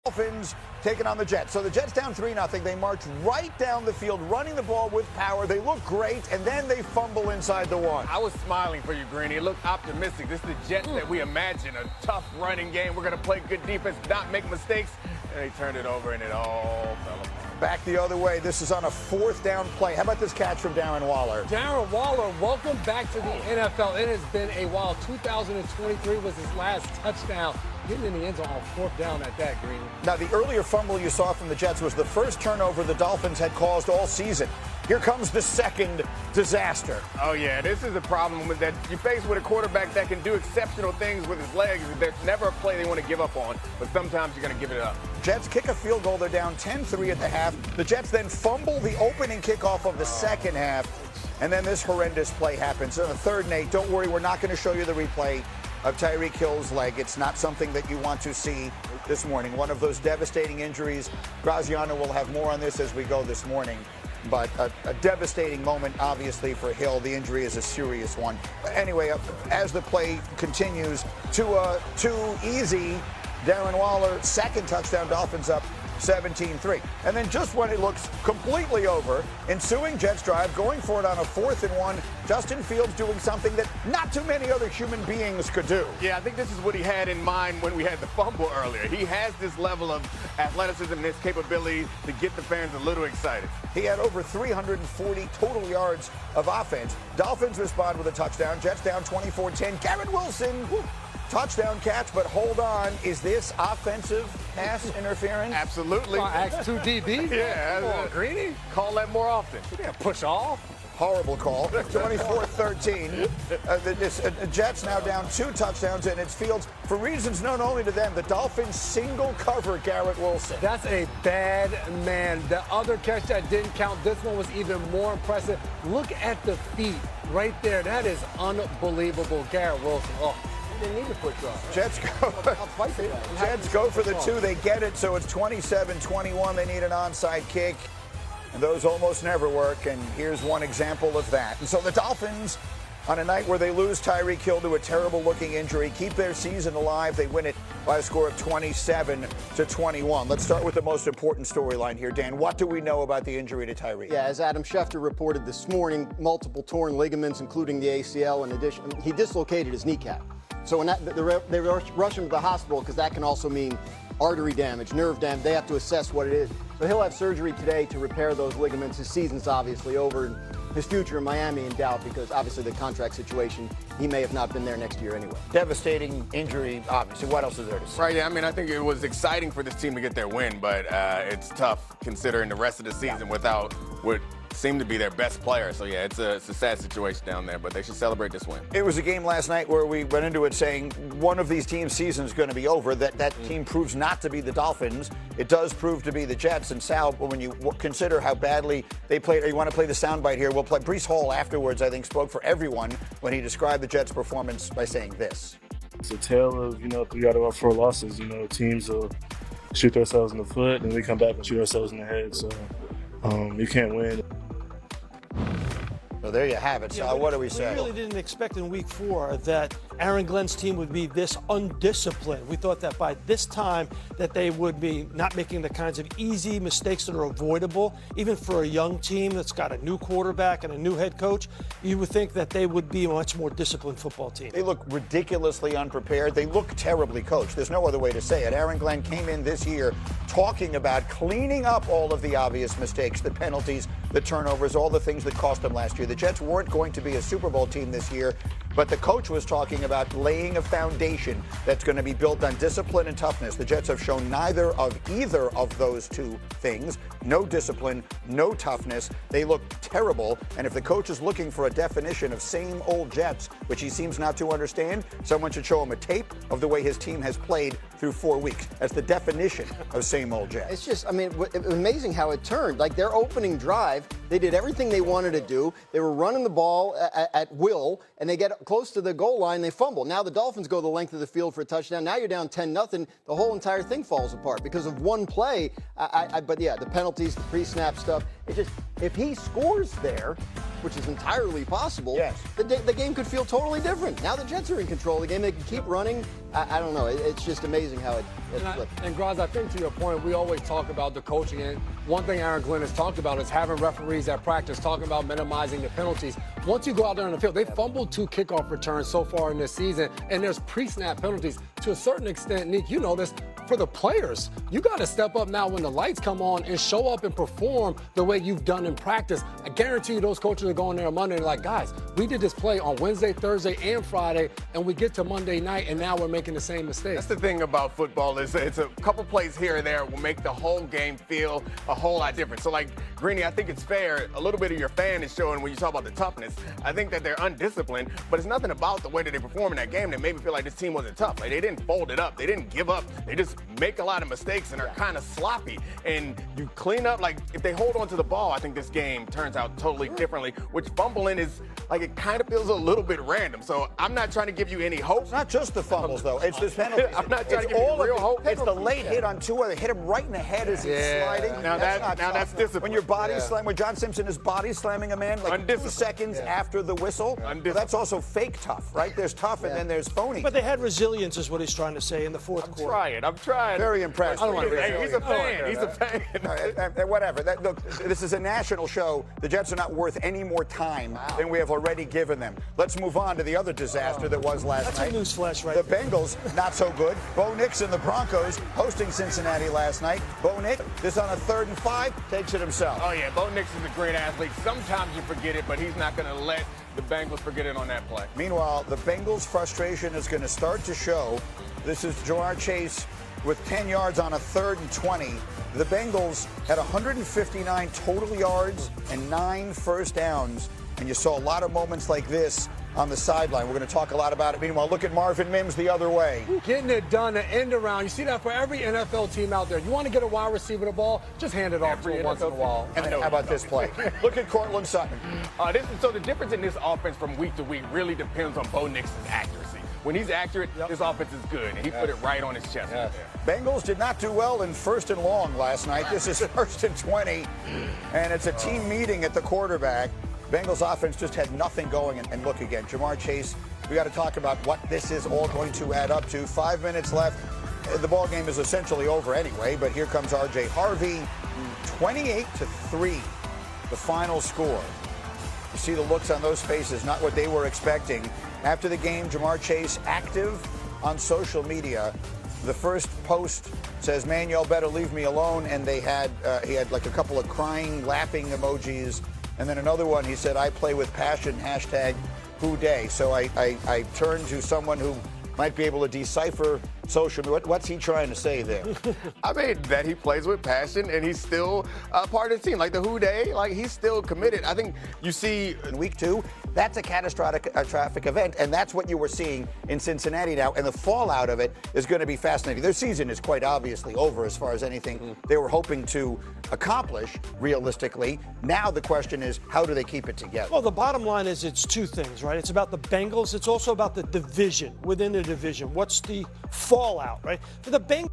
Dolphins taking on the Jets. So the Jets down 3-0. They march right down the field, running the ball with power. They look great, and then they fumble inside the one. I was smiling for you, Greeny. It looked optimistic. This is the Jets that we imagine, a tough running game. We're going to play good defense, not make mistakes. And they turned it over, and it all fell apart. Back the other way. This is on a 4th down play. How about this catch from Darren Waller? Darren Waller, welcome back to the NFL. It has been a while. 2023 was his last touchdown. Getting in the end zone on 4th down at that, Greeny. Now, the earlier fumble you saw from the Jets was the first turnover the Dolphins had caused all season. Here comes the second disaster. Oh, yeah, this is the problem with that. You're faced with a quarterback that can do exceptional things with his legs. There's never a play they want to give up on, but sometimes you're going to give it up. Jets kick a field goal. They're down 10-3 at the half. The Jets then fumble the opening kickoff of the second half, and then this horrendous play happens. On the 3rd and 8, don't worry, we're not going to show you the replay of Tyreek Hill's leg. It's not something that you want to see this morning. One of those devastating injuries. Graziano will have more on this as we go this morning. But a devastating moment, obviously, for Hill. The injury is a serious one. Anyway, as the play continues, too easy. Darren Waller, second touchdown, Dolphins up 17-3. And then just when it looks completely over, ensuing Jets drive, going for it on a 4th and 1, Justin Fields doing something that not too many other human beings could do. Yeah, I think this is what he had in mind when we had the fumble earlier. He has this level of athleticism and this capability to get the fans a little excited. He had over 340 total yards of offense. Dolphins respond with a touchdown. Jets down 24-10. Garrett Wilson, touchdown catch, but hold on. Is this offensive pass interference? Absolutely. Axe 2 DB? Yeah. Come on, Greeny. Call that more often. Yeah, push off. Horrible call. 24-13. The Jets now down 2 touchdowns, and it's Fields. For reasons known only to them, the Dolphins single cover Garrett Wilson. That's a bad man. The other catch that didn't count, this one was even more impressive. Look at the feet right there. That is unbelievable. Garrett Wilson. Oh. They need to push off. Jets go for the 2. They get it, so it's 27-21. They need an onside kick, and those almost never work, and here's one example of that. And so the Dolphins, on a night where they lose Tyreek Hill to a terrible-looking injury, keep their season alive. They win it by a score of 27-21. Let's start with the most important storyline here. Dan, what do we know about the injury to Tyreek? Yeah, as Adam Schefter reported this morning, multiple torn ligaments, including the ACL. In addition, he dislocated his kneecap. So when they rush him to the hospital, because that can also mean artery damage, nerve damage. They have to assess what it is. So he'll have surgery today to repair those ligaments. His season's obviously over, and his future in Miami in doubt because obviously the contract situation, he may have not been there next year anyway. Devastating injury, obviously. What else is there to say? Right, I mean, I think it was exciting for this team to get their win, but it's tough considering the rest of the season without what seemed to be their best player. So, yeah, it's a sad situation down there, but they should celebrate this win. It was a game last night where we went into it saying one of these teams' season is going to be over. That team proves not to be the Dolphins. It does prove to be the Jets. And, Sal, when you consider how badly they played, or you want to play the soundbite here, we'll play. Breece Hall afterwards, I think, spoke for everyone when he described the Jets' performance by saying this. It's a tale of, 3 out of our 4 losses. Teams will shoot themselves in the foot, and we come back and shoot ourselves in the head. So you can't win. So there you have it. So what do we say? We really didn't expect in week 4 that Aaron Glenn's team would be this undisciplined. We thought that by this time that they would be not making the kinds of easy mistakes that are avoidable. Even for a young team that's got a new quarterback and a new head coach, you would think that they would be a much more disciplined football team. They look ridiculously unprepared. They look terribly coached. There's no other way to say it. Aaron Glenn came in this year talking about cleaning up all of the obvious mistakes, the penalties, the turnovers, all the things that cost them last year. The Jets weren't going to be a Super Bowl team this year, but the coach was talking about laying a foundation that's going to be built on discipline and toughness. The Jets have shown neither of either of those two things. No discipline, no toughness. They look terrible. And if the coach is looking for a definition of same old Jets, which he seems not to understand, someone should show him a tape of the way his team has played through 4 weeks. That's the definition of same old Jets. It's just, it was amazing how it turned. Like their opening drive, they did everything they wanted to do. They were running the ball at will, and they get close to the goal line, they fumble. Now the Dolphins go the length of the field for a touchdown. Now you're down 10-0. The whole entire thing falls apart because of one play. But yeah, the penalties, the pre-snap stuff, it just If he scores there, which is entirely possible, yes, the game could feel totally different. Now the Jets are in control of the game. They can keep running. I don't know. It's just amazing how it flipped. And Graz, I think to your point, we always talk about the coaching. And one thing Aaron Glenn has talked about is having referees at practice, talking about minimizing the penalties. Once you go out there on the field, they fumbled 2 kickoff returns so far in this season, and there's pre-snap penalties. To a certain extent, Nick, you know this, for the players, you got to step up now when the lights come on and show up and perform the way you've done in practice. I guarantee you those coaches are going there on Monday and like, guys, we did this play on Wednesday, Thursday, and Friday, and we get to Monday night, and now we're making the same mistake. That's the thing about football is it's a couple plays here and there will make the whole game feel a whole lot different. So, like, Greeny, I think it's fair. A little bit of your fan is showing when you talk about the toughness. I think that they're undisciplined, but it's nothing about the way that they perform in that game that made me feel like this team wasn't tough. Like, they didn't fold it up. They didn't give up. They just make a lot of mistakes and are kind of sloppy. And you clean up, like, if they hold on to the ball, I think this game turns out totally differently, which fumbling is, like, it kind of feels a little bit random. So I'm not trying to give you any hope. It's not just the fumbles, though. It's the penalties. I'm not trying to give you real hope. It's the late hit on Tua. They hit him right in the head as he's sliding. Now that's discipline. When your body slam, when John Simpson is body slamming a man like 2 seconds after the whistle, well, that's also fake tough, right? There's tough and then there's phony. But they had resilience, is what he's trying to say in the fourth quarter. I'm trying. Very impressed. I don't want to he's a fan. He's a fan. Whatever. Look, this is a national show. The Jets are not worth any more time than we have already given them. Let's move on to the other disaster that was last night. That's a newsflash, right? The Bengals, not so good. Bo Nix and the Broncos hosting Cincinnati last night. Bo Nix, this on a 3rd and 5, takes it himself. Oh, yeah. Bo Nix is a great athlete. Sometimes you forget it, but he's not going to let the Bengals forget it on that play. Meanwhile, the Bengals' frustration is going to start to show. This is Jamar Chase with 10 yards on a 3rd and 20. The Bengals had 159 total yards and 9 first downs. And you saw a lot of moments like this on the sideline. We're going to talk a lot about it. Meanwhile, look at Marvin Mims the other way. Getting it done, an end around. You see that for every NFL team out there. You want to get a wide receiver the ball, just hand it off to him once in a while. And then how about this play? Look at Cortland Sutton. So the difference in this offense from week to week really depends on Bo Nix's accuracy. When he's accurate, this offense is good, and he put it right on his chest. Right there. Bengals did not do well in 1st and long last night. This is 1st and 20, and it's a team meeting at the quarterback. Bengals offense just had nothing going, and look again, Jamar Chase, we got to talk about what this is all going to add up to. 5 minutes left. The ball game is essentially over anyway, but here comes R.J. Harvey, 28-3, the final score. You see the looks on those faces, not what they were expecting. After the game, Jamar Chase active on social media. The first post says, "Man, y'all better leave me alone," and he had like a couple of crying, laughing emojis. And then another one, he said, "I play with passion, #WhoDay." So I turned to someone who might be able to decipher social media. What's he trying to say there? I mean, that he plays with passion and he's still part of the team. Like the WhoDay, like he's still committed. I think you see in week 2, that's a catastrophic traffic event, and that's what you were seeing in Cincinnati now, and the fallout of it is going to be fascinating. Their season is quite obviously over as far as anything they were hoping to accomplish realistically. Now the question is, how do they keep it together? Well, the bottom line is it's 2 things, right? It's about the Bengals. It's also about the division, within the division. What's the fallout, right? For the Bengals,